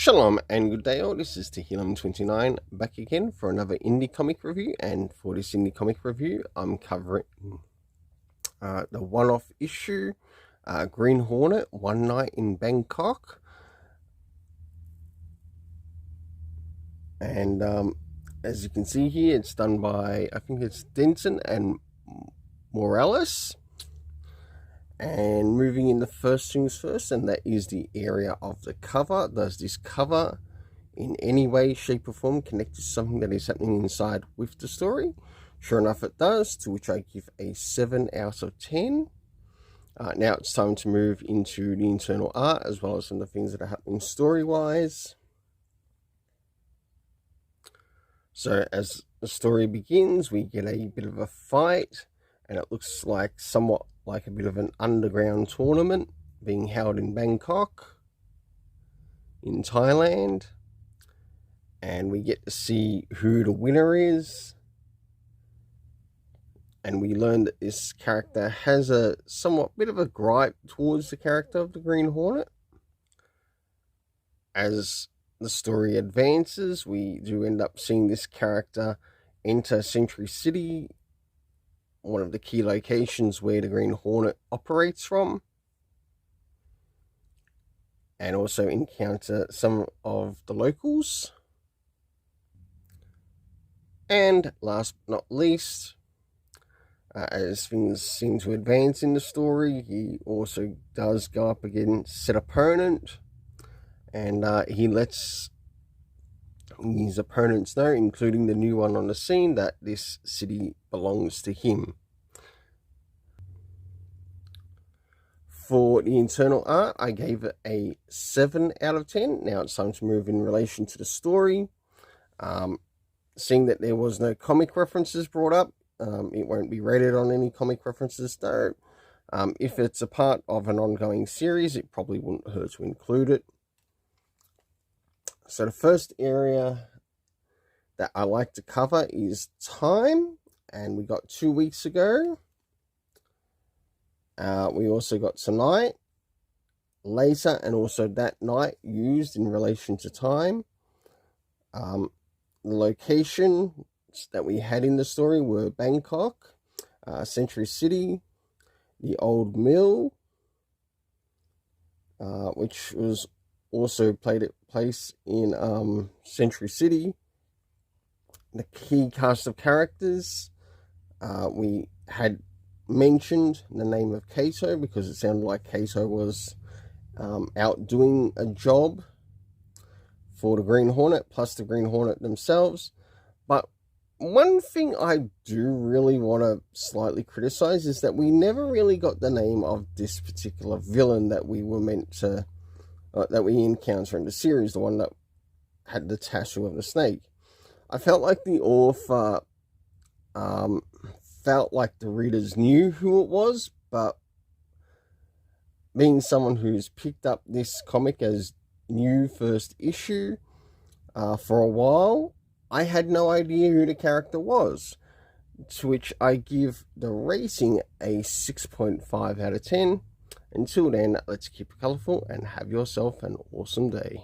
Shalom and good day all, this is Tehillim29 back again for another indie comic review, and for this indie comic review I'm covering the one-off issue, Green Hornet, One Night in Bangkok. And as you can see here, it's done by, I think it's Denson and Morales. And moving in the first things first, and that is the area of the cover. Does this cover in any way, shape or form connect to something that is happening inside with the story? Sure enough it does, to which I give a 7 out of 10. Now it's time to move into the internal art, as well as some of the things that are happening story-wise. So as the story begins, we get a bit of a fight, and it looks like somewhat like a bit of an underground tournament being held in Bangkok, in Thailand. And we get to see who the winner is. And we learn that this character has a somewhat bit of a gripe towards the character of the Green Hornet. As the story advances, we do end up seeing this character enter Century City, one of the key locations where the Green Hornet operates from, and also encounter some of the locals. And last but not least, as things seem to advance in the story, he also does go up against said opponent, and he lets his opponents know, including the new one on the scene, that this city belongs to him. For the internal art, I gave it a 7 out of 10. Now it's time to move in relation to the story. Seeing that there was no comic references brought up, it won't be rated on any comic references though. If it's a part of an ongoing series, it probably wouldn't hurt to include it. So the first area that I like to cover is time, and we got 2 weeks ago. We also got tonight, later, and also that night used in relation to time. The location that we had in the story were Bangkok, Century City, the Old Mill, which was also place in Century City. The key cast of characters, we had mentioned the name of Kato because it sounded like Kato was out doing a job for the Green Hornet, plus the Green Hornet themselves. But one thing I do really want to slightly criticize is that we never really got the name of this particular villain that we were meant to that we encounter in the series, the one that had the tattoo of the snake. I felt like the author felt like the readers knew who it was, but being someone who's picked up this comic as new first issue for a while, I had no idea who the character was, to which I give the rating a 6.5 out of 10. Until then, let's keep it colourful and have yourself an awesome day.